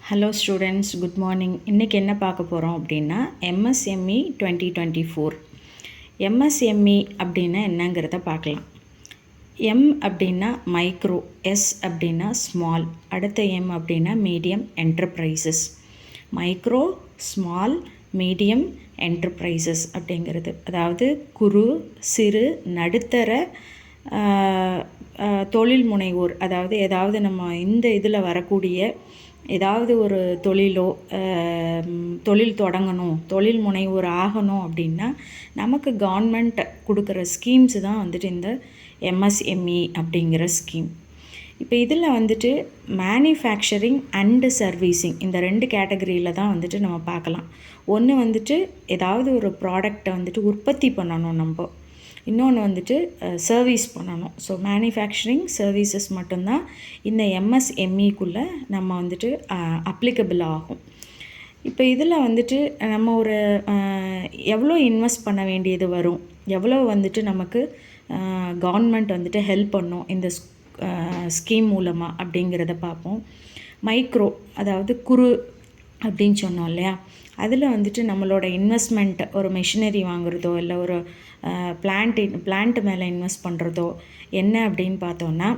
Hello students, good morning. இன்றைக்கி என்ன பார்க்க போகிறோம் அப்படின்னா MSME 2024. MSME அப்படின்னா என்னங்கிறத பார்க்கலாம். M அப்படின்னா மைக்ரோ, S அப்படின்னா ஸ்மால், அடுத்த M அப்படின்னா medium enterprises. Micro, small, medium enterprises அப்படிங்கிறது அதாவது குறு, சிறு, நடுத்தர தொழில் முனைவோர். அதாவது ஏதாவது நம்ம இந்த இதில் வரக்கூடிய ஏதாவது ஒரு தொழிலோ தொழில் தொடங்கணும், தொழில் முனைவோர் ஆகணும் அப்படின்னா நமக்கு கவர்மெண்ட் கொடுக்குற ஸ்கீம்ஸு தான் வந்துட்டு இந்த MSME அப்படிங்கிற ஸ்கீம். இப்போ இதில் வந்துட்டு மேனுஃபேக்சரிங் அண்டு சர்வீஸிங் இந்த 2 கேட்டகரியில் தான் வந்துட்டு நம்ம பார்க்கலாம். ஒன்று வந்துட்டு ஏதாவது ஒரு ப்ராடக்டை வந்துட்டு உற்பத்தி பண்ணணும் நம்ம, இன்னொன்று வந்துட்டு சர்வீஸ் பண்ணணும். ஸோ மேனுஃபேக்சரிங் சர்வீசஸ் மட்டும்தான் இந்த MSMEக்குள்ளே நம்ம வந்துட்டு அப்ளிகபிள் ஆகும். இப்போ இதில் வந்துட்டு நம்ம ஒரு எவ்வளோ இன்வெஸ்ட் பண்ண வேண்டியது வரும், எவ்வளோ வந்துட்டு நமக்கு கவர்மெண்ட் வந்துட்டு ஹெல்ப் பண்ணும் இந்த ஸ்கீம் மூலமாக அப்படிங்கிறத பார்ப்போம். மைக்ரோ அதாவது குறு அப்படின்னு சொன்னோம் இல்லையா, அதில் வந்துட்டு நம்மளோட இன்வெஸ்ட்மெண்ட் ஒரு மெஷினரி வாங்குறதோ இல்லை ஒரு பிளான்ட் மேலே இன்வெஸ்ட் பண்ணுறதோ என்ன அப்படின்னு பார்த்தோன்னா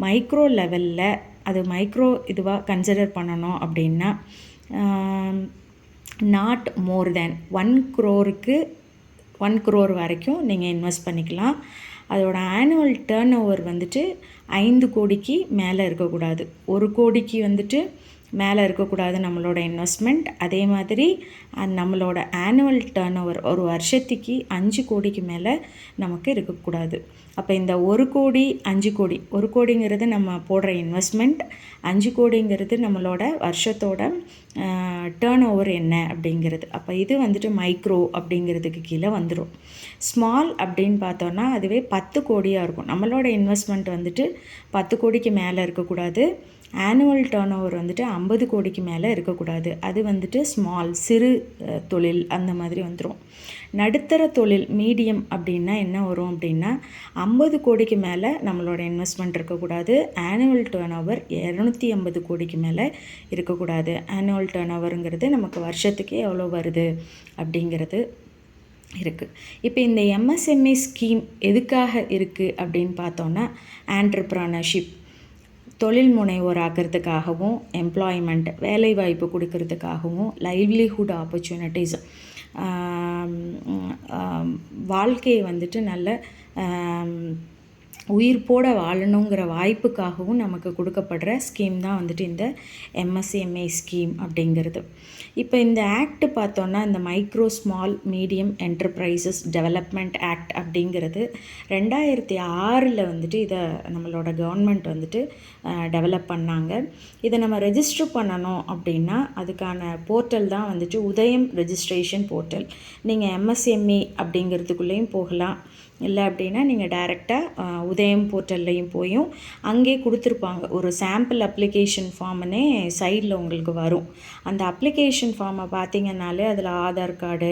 மைக்ரோ லெவலில் அது மைக்ரோ இதுவாக கன்சிடர் பண்ணணும் அப்படின்னா நாட் மோர் தேன் 1 crore வரைக்கும் நீங்கள் இன்வெஸ்ட் பண்ணிக்கலாம். அதோட ஆனுவல் டர்ன் ஓவர் வந்துட்டு 5 கோடிக்கு மேலே இருக்கக்கூடாது. 1 கோடிக்கு வந்துட்டு மேலே இருக்கக்கூடாது நம்மளோட இன்வெஸ்ட்மெண்ட். அதே மாதிரி நம்மளோட ஆனுவல் டர்ன் ஓவர் ஒரு வருஷத்துக்கு 5 கோடிக்கு மேலே நமக்கு இருக்கக்கூடாது. அப்போ இந்த 1 கோடி 5 கோடி, 1 கோடிங்கிறது நம்ம போடுற இன்வெஸ்ட்மெண்ட், 5 கோடிங்கிறது நம்மளோட வருஷத்தோட டர்ன் ஓவர் என்ன அப்படிங்கிறது. அப்போ இது வந்துட்டு மைக்ரோ அப்படிங்கிறதுக்கு கீழே வந்துடும். ஸ்மால் அப்படின்னு பார்த்தோன்னா அதுவே 10 கோடியாக இருக்கும். நம்மளோட இன்வெஸ்ட்மெண்ட் வந்துட்டு 10 கோடிக்கு மேலே இருக்கக்கூடாது. ஆனுவல் டர்ன் ஓவர் வந்துட்டு 50 கோடிக்கு மேலே இருக்கக்கூடாது. அது வந்துட்டு ஸ்மால், சிறு தொழில் அந்த மாதிரி வந்துடும். நடுத்தர தொழில் மீடியம் அப்படின்னா என்ன வரும் அப்படின்னா 50 கோடிக்கு மேலே நம்மளோட இன்வெஸ்ட்மெண்ட் இருக்கக்கூடாது. ஆனுவல் டர்ன் ஓவர் 250 கோடிக்கு மேலே இருக்கக்கூடாது. ஆனுவல் டர்ன் ஓவருங்கிறது நமக்கு வருஷத்துக்கு எவ்வளோ வருது அப்படிங்கிறது இருக்குது. இப்போ இந்த MSME ஸ்கீம் எதுக்காக இருக்குது அப்படின்னு பார்த்தோன்னா ஆண்டர்ப்ரனர்ஷிப், தொழில் முனைவோர் ஆக்கிறதுக்காகவும், எம்ப்ளாய்மெண்ட் வேலைவாய்ப்பு கொடுக்கறதுக்காகவும், லைவ்லிஹுட் ஆப்பர்ச்சுனிட்டிஸ் வாழ்க்கையை வந்துட்டு நல்ல உயிர்ப்போட வாழணுங்கிற வாய்ப்புக்காகவும் நமக்கு கொடுக்கப்படுற ஸ்கீம் தான் வந்துட்டு இந்த MSME ஸ்கீம் அப்படிங்கிறது. இப்போ இந்த ஆக்ட் பார்த்தோன்னா இந்த micro small medium enterprises development act அப்படிங்கிறது 2006 வந்துட்டு இதை நம்மளோட கவர்மெண்ட் வந்துட்டு டெவலப் பண்ணாங்க. இதை நம்ம ரெஜிஸ்டர் பண்ணணும் அப்படின்னா அதுக்கான போர்ட்டல் தான் வந்துட்டு உதயம் ரெஜிஸ்ட்ரேஷன் போர்ட்டல். நீங்கள் MSME அப்படிங்கிறதுக்குள்ளேயும் போகலாம், இல்லை அப்படின்னா நீங்கள் டைரெக்டாக உதயம் போர்ட்டல்லையும் போயும் அங்கே கொடுத்துருப்பாங்க ஒரு சாம்பிள் அப்ளிகேஷன் ஃபார்முன்னே சைடில் உங்களுக்கு வரும். அந்த அப்ளிகேஷன் ஃபார்மை பார்த்தீங்கன்னாலே அதில் ஆதார் கார்டு,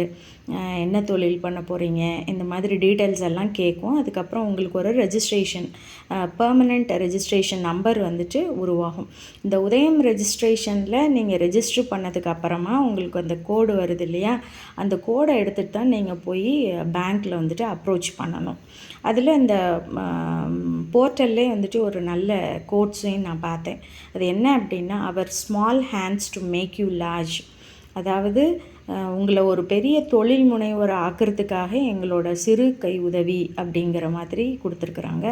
என்ன தொழில் பண்ண போகிறீங்க, இந்த மாதிரி டீட்டெயில்ஸ் எல்லாம் கேட்கும். அதுக்கப்புறம் உங்களுக்கு ஒரு ரெஜிஸ்ட்ரேஷன் பெர்மனெண்ட் ரெஜிஸ்ட்ரேஷன் நம்பர் வந்துட்டு உருவாகும். இந்த உதயம் ரெஜிஸ்ட்ரேஷனில் நீங்கள் ரெஜிஸ்டர் பண்ணதுக்கு அப்புறமா உங்களுக்கு அந்த கோடு வருது இல்லையா, அந்த கோடை எடுத்துகிட்டு தான் நீங்கள் போய் பேங்க்கில் வந்துட்டு அப்ரோச் பண்ணணும். அதில் இந்த போர்ட்டல்லே வந்துட்டு ஒரு நல்ல கோட்ஸையும் நான் பார்த்தேன். அது என்ன அப்படின்னா அவர் small hands to make you large, அதாவது உங்களை ஒரு பெரிய தொழில் முனைவோர் ஆக்கிறதுக்காக எங்களோட சிறு கை உதவி அப்படிங்கிற மாதிரி கொடுத்துருக்குறாங்க.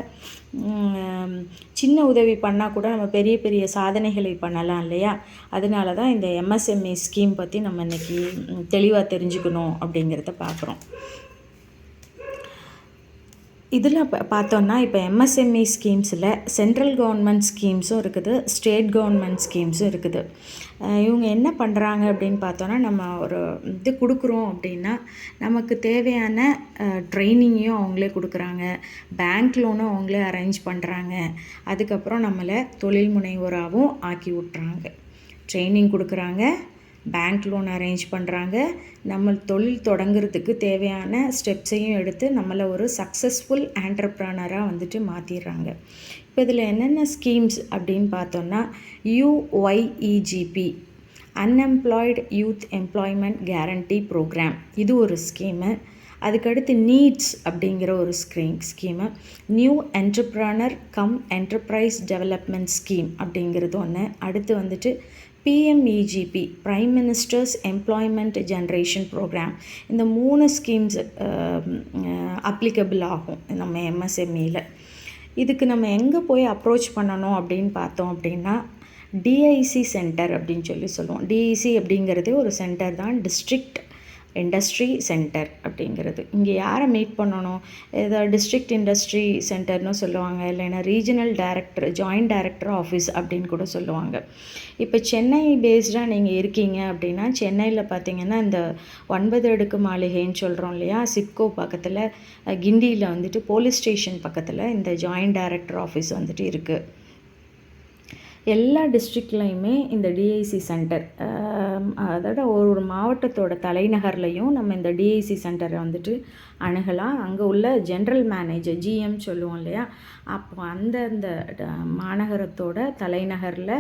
சின்ன உதவி பண்ணால் கூட நம்ம பெரிய பெரிய சாதனைகளை பண்ணலாம் இல்லையா, அதனால தான் இந்த MSME ஸ்கீம் பற்றி நம்ம இன்றைக்கி தெளிவாக தெரிஞ்சுக்கணும் அப்படிங்கிறத பார்க்குறோம். இதில் பார்த்தோன்னா இப்போ MSME ஸ்கீம்ஸில் சென்ட்ரல் கவர்மெண்ட் ஸ்கீம்ஸும் இருக்குது, ஸ்டேட் கவர்மெண்ட் ஸ்கீம்ஸும் இருக்குது. இவங்க என்ன பண்ணுறாங்க அப்படின்னு பார்த்தோன்னா நம்ம ஒரு இது கொடுக்குறோம் அப்படின்னா நமக்கு தேவையான ட்ரைனிங்கையும் அவங்களே கொடுக்குறாங்க, பேங்க் லோனும் அவங்களே அரேஞ்ச் பண்ணுறாங்க, அதுக்கப்புறம் நம்மளை தொழில் முனைவோராகவும் ஆக்கி விட்றாங்க. ட்ரைனிங் கொடுக்குறாங்க, பேங்க் லோன் அரேஞ்ச் பண்ணுறாங்க, நம்ம தொழில் தொடங்குறதுக்கு தேவையான ஸ்டெப்ஸையும் எடுத்து நம்மளை ஒரு சக்ஸஸ்ஃபுல் ஆண்டர்ப்ரனராக வந்துட்டு மாற்றிடுறாங்க. இப்போ இதில் என்னென்ன ஸ்கீம்ஸ் அப்படின்னு பார்த்தோன்னா UYEGP unemployed youth employment guarantee programme, இது ஒரு ஸ்கீமு. அதுக்கடுத்து நீட்ஸ் அப்படிங்கிற ஒரு scheme, new entrepreneur cum enterprise development scheme அப்படிங்கிறது ஒன்று. அடுத்து வந்துட்டு PMEGP, prime minister's employment generation programme. இந்த 3 ஸ்கீம்ஸ் அப்ளிகபிள் ஆகும் நம்ம எம்எஸ்எம்இயில். இதுக்கு நம்ம எங்கே போய் அப்ரோச் பண்ணணும் அப்படின்னு பார்த்தோம் அப்படின்னா, டிஐசி சென்டர் அப்படின்னு சொல்லுவோம். டிஐசி அப்படிங்கிறது ஒரு சென்டர் தான், டிஸ்ட்ரிக்ட் இண்டஸ்ட்ரி சென்டர் அப்படிங்கிறது. இங்கே யாரை மீட் பண்ணணும்? ஏதாவது டிஸ்ட்ரிக்ட் இண்டஸ்ட்ரி சென்டர்னு சொல்லுவாங்க, இல்லைன்னா regional director, joint director office அப்படின்னு கூட சொல்லுவாங்க. இப்போ சென்னை பேஸ்டாக நீங்கள் இருக்கீங்க அப்படின்னா, சென்னையில் பார்த்தீங்கன்னா இந்த 9 அடுக்கு மாளிகைன்னு சொல்கிறோம் இல்லையா, சிப்கோ பக்கத்தில், கிண்டியில் வந்துட்டு போலீஸ் ஸ்டேஷன் பக்கத்தில் இந்த ஜாயிண்ட் டைரக்டர் ஆஃபீஸ் வந்துட்டு இருக்குது. எல்லா டிஸ்ட்ரிக்ட்லையுமே இந்த டிஐசி சென்டர், அதோட ஒரு மாவட்டத்தோட தலைநகர்லையும் நம்ம இந்த டிஐசி சென்டரை வந்துட்டு அணுகலாம். அங்கே உள்ள ஜென்ரல் மேனேஜர், ஜிஎம் சொல்லுவோம் இல்லையா, அப்போ அந்த மாநகரத்தோட தலைநகரில்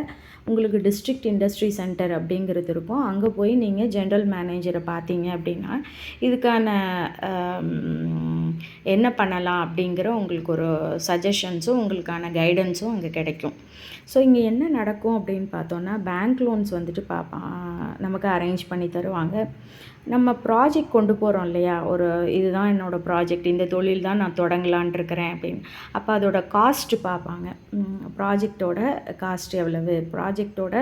உங்களுக்கு டிஸ்ட்ரிக்ட் இண்டஸ்ட்ரி சென்டர் அப்படிங்கிறது இருக்கும். அங்கே போய் நீங்கள் ஜென்ரல் மேனேஜரை பார்த்தீங்க அப்படின்னா இதுக்கான என்ன பண்ணலாம் அப்படிங்கிற உங்களுக்கு ஒரு சஜஷன்ஸும் உங்களுக்கான கைடன்ஸும் அங்கே கிடைக்கும். ஸோ இங்கே என்ன நடக்கும் அப்படின்னு பார்த்தோன்னா, பேங்க் லோன்ஸ் வந்துட்டு நமக்கு அரேஞ்ச் பண்ணி தருவாங்க. நம்ம ப்ராஜெக்ட் கொண்டு போகிறோம் இல்லையா, ஒரு இதுதான் என்னோடய ப்ராஜெக்ட், இந்த தொழில் தான் நான் தொடங்கலான் இருக்கிறேன் அப்படின்னு. அப்போ அதோட காஸ்ட்டு பார்ப்பாங்க. ப்ராஜெக்டோட காஸ்ட் எவ்வளவு, ப்ராஜெக்டோட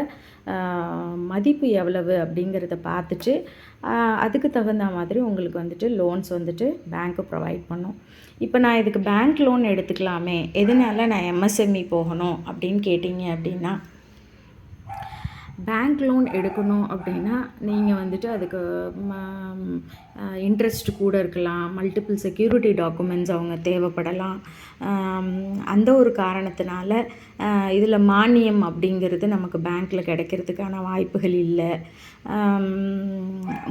மதிப்பு எவ்வளவு அப்படிங்கிறத பார்த்துட்டு அதுக்கு தகுந்த மாதிரி உங்களுக்கு வந்துட்டு லோன்ஸ் வந்துட்டு பேங்க்கு ப்ரொவைட் பண்ணும். இப்போ நான் இதுக்கு பேங்க் லோன் எடுத்துக்கலாமே, எதனால நான் எம்எஸ்எம்இ போகணும் அப்படின்னு கேட்டிங்க அப்படின்னா, பேங்க் லோன் எடுக்கணும் அப்படின்னா நீங்கள் வந்துட்டு அதுக்கு இன்ட்ரெஸ்ட் கூட இருக்கலாம், மல்டிபிள் செக்யூரிட்டி டாக்குமெண்ட்ஸ் அவங்க தேவைப்படலாம். அந்த ஒரு காரணத்தினால இதில் மானியம் அப்படிங்கிறது நமக்கு பேங்க்கில் கிடைக்கிறதுக்கான வாய்ப்புகள் இல்லை.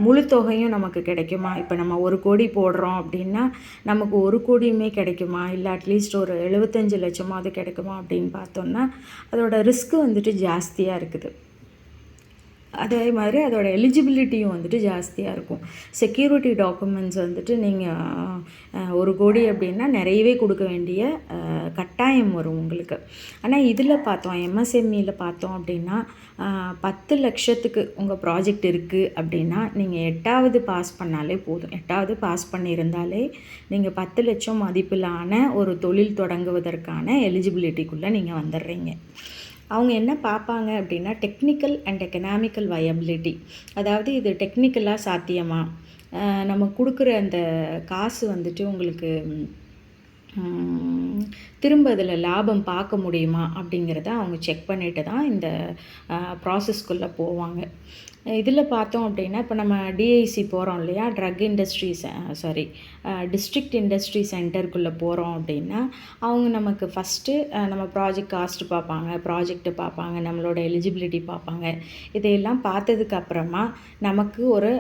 முழு தொகையும் நமக்கு கிடைக்குமா? இப்போ நம்ம 1 கோடி போடுறோம் அப்படின்னா நமக்கு 1 கோடியுமே கிடைக்குமா, இல்லை அட்லீஸ்ட் ஒரு 75 லட்சமாவது கிடைக்குமா அப்படின்னு பார்த்தோம்னா அதோட ரிஸ்க்கு வந்துட்டு ஜாஸ்தியாக இருக்குது. அதே மாதிரி அதோட எலிஜிபிலிட்டியும் வந்துட்டு ஜாஸ்தியாக இருக்கும். செக்யூரிட்டி டாக்குமெண்ட்ஸ் வந்துட்டு நீங்கள் 1 கோடி அப்படின்னா நிறையவே கொடுக்க வேண்டிய கட்டாயம் வரும் உங்களுக்கு. ஆனால் இதில் பார்த்தோம், எம்எஸ்எம்இயில் பார்த்தோம் அப்படின்னா 10 லட்சத்துக்கு உங்கள் ப்ராஜெக்ட் இருக்குது அப்படின்னா நீங்கள் 8வது பாஸ் பண்ணாலே போதும். 8வது பாஸ் பண்ணியிருந்தாலே நீங்கள் 10 லட்சம் மதிப்பிலான ஒரு தொழில் தொடங்குவதற்கான எலிஜிபிலிட்டிக்குள்ளே நீங்கள் வந்துடுறீங்க. அவங்க என்ன பார்ப்பாங்க அப்படின்னா, டெக்னிக்கல் அண்ட் எக்கனாமிக்கல் வயபிலிட்டி, அதாவது இது டெக்னிக்கலாக சாத்தியமா, நம்ம கொடுக்குற அந்த காசு வந்துட்டு உங்களுக்கு திரும்ப அதில் லாபம் பார்க்க முடியுமா அப்படிங்கிறத அவங்க செக் பண்ணிட்டு தான் இந்த ப்ராசஸ்க்குள்ளே போவாங்க. இதில் பார்த்தோம் அப்படின்னா, இப்போ நம்ம டிஐசி போகிறோம் இல்லையா, ட்ரக் இண்டஸ்ட்ரி டிஸ்ட்ரிக்ட் இண்டஸ்ட்ரி சென்டருக்குள்ளே போகிறோம் அப்படின்னா அவங்க நமக்கு ஃபஸ்ட்டு நம்ம ப்ராஜெக்ட் காஸ்ட்டு பார்ப்பாங்க, ப்ராஜெக்ட்டு பார்ப்பாங்க, நம்மளோட எலிஜிபிலிட்டி பார்ப்பாங்க. இதையெல்லாம் பார்த்ததுக்கப்புறமா நமக்கு ஒரு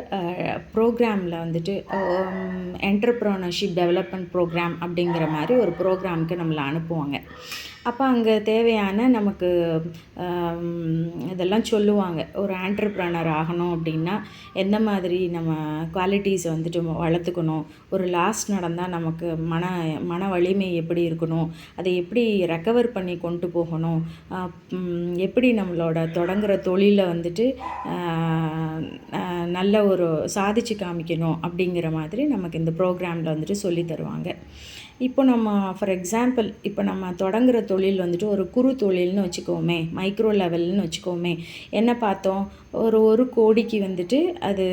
ப்ரோக்ராமில் வந்துட்டு என்டர்ப்ரனர்ஷிப் டெவலப்மெண்ட் ப்ரோக்ராம் அப்படிங்கிற மாதிரி ஒரு ப்ரோக்ராமுக்கு நம்மளை அனுப்புவாங்க. அப்போ அங்கே தேவையான நமக்கு இதெல்லாம் சொல்லுவாங்க. ஒரு ஆண்டர்ப்ரனர் ஆகணும் அப்படின்னா எந்த மாதிரி நம்ம குவாலிட்டிஸை வந்துட்டு வளர்த்துக்கணும், ஒரு லாஸ் நடந்தால் நமக்கு மன வலிமை எப்படி இருக்கணும், அதை எப்படி ரெக்கவர் பண்ணி கொண்டு போகணும், எப்படி நம்மளோட தொடங்குகிற தொழிலை வந்துட்டு நல்ல ஒரு சாதிச்சு காமிக்கணும் அப்படிங்கிற மாதிரி நமக்கு இந்த ப்ரோக்ராமில் வந்துட்டு சொல்லி தருவாங்க. இப்போ நம்ம ஃபார் எக்ஸாம்பிள் இப்போ நம்ம தொடங்குகிற தொழில் வந்துட்டு ஒரு குறு தொழில்னு வச்சுக்கோமே, மைக்ரோ லெவல்னு வச்சுக்கோமே. என்ன பார்த்தோம், ஒரு கோடிக்கு வந்துட்டு அது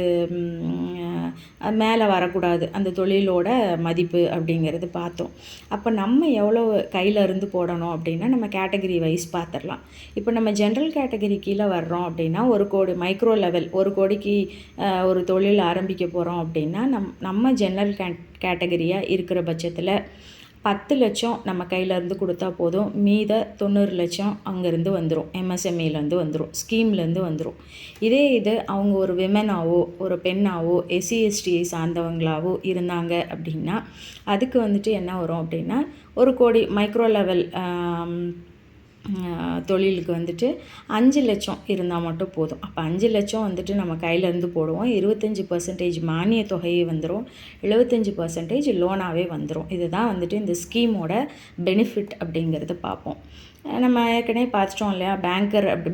மேலே வரக்கூடாது அந்த தொழிலோட மதிப்பு அப்படிங்கிறது பார்த்தோம். அப்போ நம்ம எவ்வளோ கையில் இருந்து போடணும் அப்படின்னா நம்ம கேட்டகரி வைஸ் பார்த்துடலாம். இப்போ நம்ம ஜென்ரல் கேட்டகரி கீழே வர்றோம் அப்படின்னா 1 கோடி, மைக்ரோ லெவல் 1 கோடிக்கு ஒரு தொழில் ஆரம்பிக்க போகிறோம் அப்படின்னா நம்ம ஜென்ரல் கேட்டகரியாக இருக்கிற பட்சத்தில் 10 லட்சம் நம்ம கையிலேருந்து கொடுத்தா போதும். மீத 90 லட்சம் அங்கேருந்து வந்துடும், எம்எஸ்எம்இலேருந்து வந்துடும், ஸ்கீம்லேருந்து வந்துடும். இது அவங்க ஒரு விமனாவோ ஒரு பெண்ணாவோ எஸ்சி/எஸ்டியை சார்ந்தவங்களாவோ இருந்தாங்க அப்படின்னா அதுக்கு வந்துட்டு என்ன வரும் அப்படின்னா 1 கோடி மைக்ரோ லெவல் தொழிலுக்கு வந்துட்டு 5 லட்சம் இருந்தால் மட்டும் போதும். அப்போ 5 லட்சம் வந்துட்டு நம்ம கையிலேருந்து போடுவோம். 25% மானிய தொகையே வந்துடும், 75% லோனாகவே வந்துடும். இதுதான் வந்துட்டு இந்த ஸ்கீமோட பெனிஃபிட் அப்படிங்கிறத பார்ப்போம். நம்ம ஏற்கனவே பார்த்துட்டோம் இல்லையா,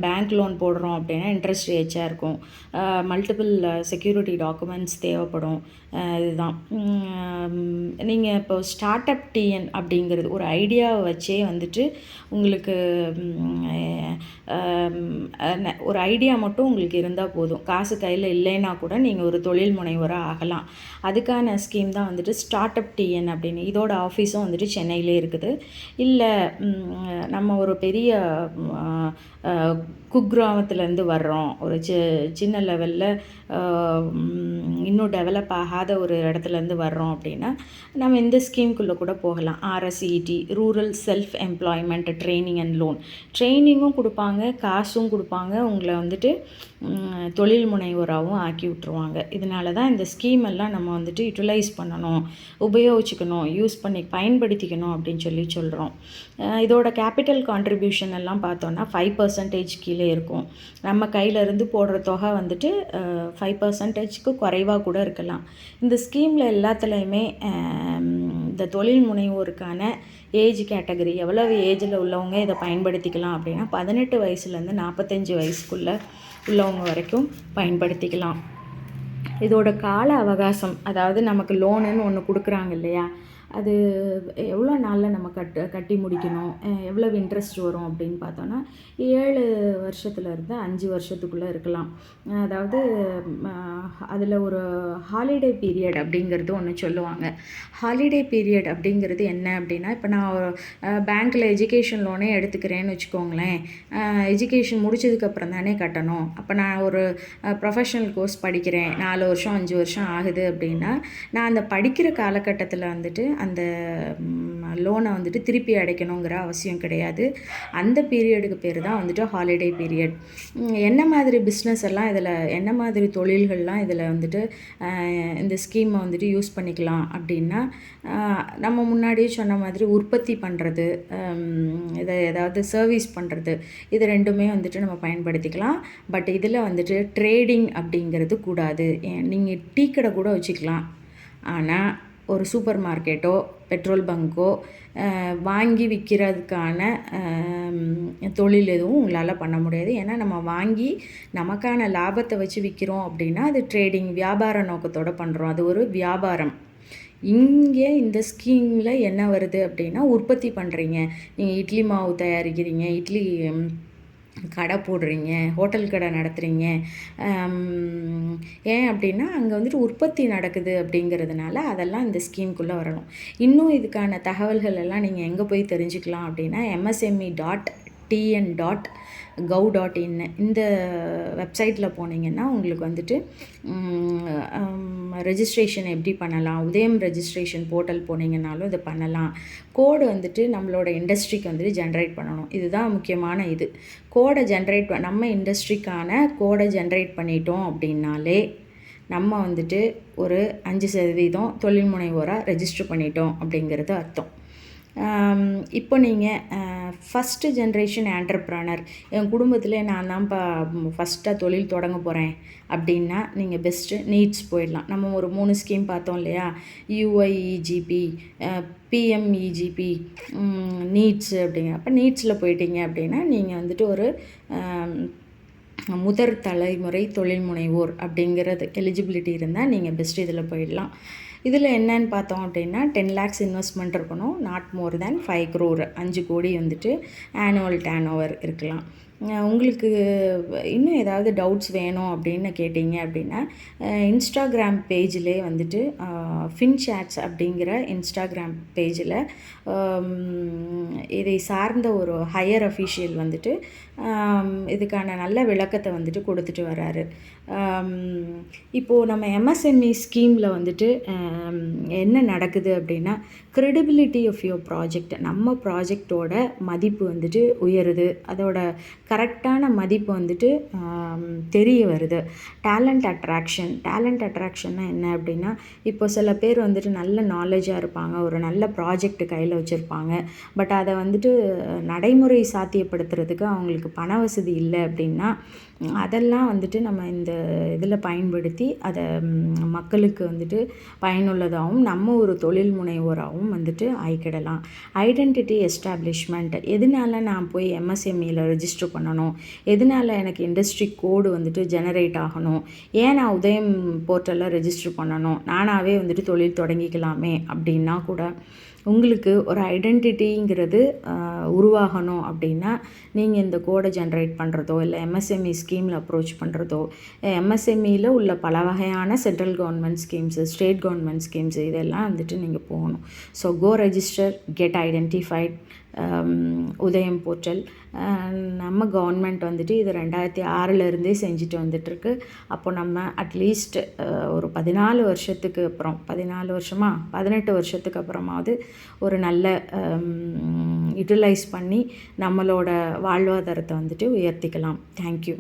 பேங்க் லோன் போடுறோம் அப்படின்னா இன்ட்ரெஸ்ட் ரேட்ஸாக இருக்கும், மல்டிபிள் செக்யூரிட்டி டாக்குமெண்ட்ஸ் தேவைப்படும். இதுதான் நீங்கள் இப்போ ஸ்டார்ட் அப் டிஎன் அப்படிங்கிறது ஒரு ஐடியாவை வச்சே வந்துட்டு உங்களுக்கு ஒரு ஐடியா மட்டும் உங்களுக்கு இருந்தால் போதும். காசு கையில் இல்லைன்னா கூட நீங்கள் ஒரு தொழில் முனைவராக ஆகலாம். அதுக்கான ஸ்கீம் தான் வந்துட்டு ஸ்டார்ட் அப் டிஎன் அப்படின்னு. இதோட ஆஃபீஸும் வந்துட்டு சென்னையிலே இருக்குது. இல்லை நம்ம ஒரு பெரிய குக்கிராமத்துலேருந்து வர்றோம், ஒரு சின்ன லெவலில் இன்னும் டெவலப் ஆகாத ஒரு இடத்துலேருந்து வர்றோம் அப்படின்னா நம்ம இந்த ஸ்கீம்குள்ளே கூட போகலாம். RSET, rural self employment training and loan. ட்ரைனிங்கும் கொடுப்பாங்க, காசும் கொடுப்பாங்க, உங்களை வந்துட்டு தொழில் முனைவோராகவும் ஆக்கி விட்ருவாங்க. இதனால தான் இந்த ஸ்கீம் எல்லாம் நம்ம வந்துட்டு யூட்டிலைஸ் பண்ணணும், உபயோகிச்சுக்கணும், பயன்படுத்திக்கணும் அப்படின்னு சொல்கிறோம். இதோட கேபிட்டல் கான்ட்ரிபியூஷன் எல்லாம் பார்த்தோன்னா 5% கீழே இருக்கும். நம்ம கையிலேருந்து போடுற தொகை வந்துட்டு 5%க்கு குறைவாக கூட இருக்கலாம். இந்த ஸ்கீமில் எல்லாத்துலேயுமே இந்த தொழில் முனைவோருக்கான ஏஜ் கேட்டகரி, எவ்வளவு ஏஜில் உள்ளவங்க இதை பயன்படுத்திக்கலாம் அப்படின்னா 18 வயசுலேருந்து 45 வயசுக்குள்ளே உள்ளவங்க வரைக்கும் பயன்படுத்திக்கலாம். இதோட கால அவகாசம், அதாவது நமக்கு லோனுன்னு ஒன்று கொடுக்குறாங்க இல்லையா, அது எவ்வளோ நாளில் நம்ம கட்டி முடிக்கணும், எவ்வளவு இன்ட்ரெஸ்ட் வரும் அப்படின்னு பார்த்தோன்னா 7 வருஷத்துலேருந்து 5 வருஷத்துக்குள்ளே இருக்கலாம். அதாவது அதில் ஒரு ஹாலிடே பீரியட் அப்படிங்கிறது ஒன்று சொல்லுவாங்க. ஹாலிடே பீரியட் அப்படிங்கிறது என்ன அப்படின்னா, இப்போ நான் பேங்க்கில் எஜுகேஷன் லோனே எடுத்துக்கிறேன்னு வச்சுக்கோங்களேன். எஜுகேஷன் முடிச்சதுக்கப்புறம் தானே கட்டணும். அப்போ நான் ஒரு ப்ரொஃபஷனல் கோர்ஸ் படிக்கிறேன், 4 வருஷம் 5 வருஷம் ஆகுது அப்படின்னா, நான் அந்த படிக்கிற காலகட்டத்தில் வந்துட்டு அந்த லோனை வந்துட்டு திருப்பி அடைக்கணுங்கிற அவசியம் கிடையாது. அந்த பீரியடுக்கு பேர் தான் வந்துட்டு ஹாலிடே பீரியட். என்ன மாதிரி பிஸ்னஸ் எல்லாம் இதில், என்ன மாதிரி தொழில்கள்லாம் இதில் வந்துட்டு இந்த ஸ்கீமை வந்துட்டு யூஸ் பண்ணிக்கலாம் அப்படின்னா, நம்ம முன்னாடியே சொன்ன மாதிரி உற்பத்தி பண்ணுறது, இதை ஏதாவது சர்வீஸ் பண்ணுறது, இது ரெண்டுமே வந்துட்டு நம்ம பயன்படுத்திக்கலாம். பட் இதில் வந்துட்டு ட்ரேடிங் அப்படிங்கிறது கூடாது. நீங்கள் டீ கடை கூட வச்சுக்கலாம், ஆனால் ஒரு சூப்பர் மார்க்கெட்டோ பெட்ரோல் பங்கோ வாங்கி விற்கிறதுக்கான தொழில் எதுவும் உங்களால் பண்ண முடியாது. ஏன்னா நம்ம வாங்கி நமக்கான லாபத்தை வச்சு விற்கிறோம் அப்படின்னா அது ட்ரேடிங், வியாபார நோக்கத்தோடு பண்ணுறோம், அது ஒரு வியாபாரம். இங்கே இந்த ஸ்கீமில் என்ன வருது அப்படின்னா, உற்பத்தி பண்ணுறீங்க, நீங்கள் இட்லி மாவு தயாரிக்கிறீங்க, இட்லி கடை போடுறீங்க, ஹோட்டல் கடை நடத்துகிறீங்க. ஏன் அப்படின்னா அங்கே வந்துட்டு உற்பத்தி நடக்குது அப்படிங்கிறதுனால அதெல்லாம் இந்த ஸ்கீம்குள்ளே வரணும். இன்னும் இதுக்கான தகவல்கள் எல்லாம் நீங்கள் எங்கே போய் தெரிஞ்சுக்கலாம் அப்படின்னா, msme.tn.gov.in இந்த வெப்சைட்டில் போனீங்கன்னா உங்களுக்கு வந்துட்டு ரெஜிஸ்ட்ரேஷன் எப்படி பண்ணலாம், உதயம் ரெஜிஸ்ட்ரேஷன் போர்ட்டல் போனீங்கன்னாலும் இதை பண்ணலாம். கோடு வந்துட்டு நம்மளோட இண்டஸ்ட்ரிக்கு வந்துட்டு ஜென்ரேட் பண்ணணும். இதுதான் முக்கியமான இது. கோடை நம்ம இண்டஸ்ட்ரிக்கான கோடை ஜென்ரேட் பண்ணிட்டோம் அப்படின்னாலே நம்ம வந்துட்டு ஒரு 5% தொழில் முனைவோராக ரெஜிஸ்டர் பண்ணிட்டோம் அப்படிங்கிறது அர்த்தம். இப்போ நீங்கள் ஃபஸ்ட்டு ஜென்ரேஷன் ஆண்டர்ப்ரனர், என் குடும்பத்தில் நான் தான்ப்பா ஃபஸ்ட்டாக தொழில் தொடங்க போகிறேன் அப்படின்னா நீங்கள் பெஸ்ட்டு நீட்ஸ் போயிடலாம். நம்ம ஒரு 3 ஸ்கீம் பார்த்தோம் இல்லையா, UIEGP, PMEGP, நீட்ஸ் அப்படிங்க. அப்போ நீட்ஸில் போயிட்டீங்க அப்படின்னா நீங்கள் வந்துட்டு ஒரு முதற் தலைமுறை தொழில் முனைவோர் அப்படிங்கிறது எலிஜிபிலிட்டி இருந்தால் நீங்கள் பெஸ்ட்டு இதில் போயிடலாம். இதில் என்னன்னு பார்த்தோம் அப்படின்னா 10 lakhs இன்வெஸ்ட்மெண்ட் இருக்கணும், நாட் மோர் தேன் 5 crore, 5 கோடி வந்துட்டு ஆனுவல் டர்ன் ஓவர் இருக்கலாம். உங்களுக்கு இன்னும் ஏதாவது டவுட்ஸ் வேணும் அப்படின்னு கேட்டிங்க அப்படின்னா, இன்ஸ்டாகிராம் பேஜிலே வந்துட்டு ஃபின்சாட்ஸ் அப்படிங்கிற இன்ஸ்டாகிராம் பேஜில் இதை சார்ந்த ஒரு ஹையர் அஃபீஷியல் வந்துட்டு இதுக்கான நல்ல விளக்கத்தை வந்துட்டு கொடுத்துட்டு வராரு. இப்போது நம்ம எம்எஸ்எம்இ ஸ்கீமில் வந்துட்டு என்ன நடக்குது அப்படின்னா, க்ரெடிபிலிட்டி ஆஃப் யுவர் ப்ராஜெக்ட், நம்ம ப்ராஜெக்டோட மதிப்பு வந்துட்டு உயருது, அதோட கரெக்டான மதிப்பு வந்துட்டு தெரிய வருது. டேலண்ட் அட்ராக்ஷன்னா என்ன அப்படின்னா, இப்போ சில பேர் வந்துட்டு நல்ல நாலேஜாக இருப்பாங்க, ஒரு நல்ல ப்ராஜெக்ட் கையில் வச்சுருப்பாங்க, பட் அதை வந்துட்டு நடைமுறை சாத்தியப்படுத்துறதுக்கு அவங்களுக்கு பண வசதி இல்லை அப்படின்னா, அதெல்லாம் வந்துட்டு நம்ம இந்த இதில் பயன்படுத்தி அதை மக்களுக்கு வந்துட்டு பயனுள்ளதாகவும் நம்ம ஒரு தொழில் முனைவோராகவும் வந்துட்டு ஆக்கிடலாம். ஐடென்டிட்டி எஸ்டாப்ளிஷ்மெண்ட், எதனால நான் போய் எம்எஸ்எம்இயில் ரெஜிஸ்டர் பண்ணணும், எதனால எனக்கு இண்டஸ்ட்ரி கோடு வந்துட்டு ஜெனரேட் ஆகணும், ஏன் நான் உதயம் போர்ட்டலில் ரெஜிஸ்டர் பண்ணணும், நானாகவே வந்துட்டு தொழில் தொடங்கிக்கலாமே அப்படின்னா கூட உங்களுக்கு ஒரு ஐடென்டிட்டிங்கிறது உருவாகணும் அப்படின்னா, நீங்கள் இந்த கோடை ஜென்ரேட் பண்ணுறதோ இல்லை எம்எஸ்எம்இ ஸ்கீமில் அப்ரோச் பண்ணுறதோ, எம்எஸ்எம்இயில் உள்ள பல வகையான central government schemes, state government schemes, இதெல்லாம் வந்துட்டு நீங்கள் போகணும். So go register, get identified, Udyam portal. நம்ம கவர்மெண்ட் வந்துட்டு இது 2006 செஞ்சுட்டு வந்துட்டுருக்கு. அப்போ நம்ம அட்லீஸ்ட் ஒரு 14 வருஷத்துக்கு அப்புறம், 14 வருஷமா 18 வருஷத்துக்கு அப்புறமாவது ஒரு நல்ல யூட்டிலைஸ் பண்ணி நம்மளோட வாழ்வாதாரத்தை வந்துட்டு உயர்த்திக்கலாம். தேங்க்யூ.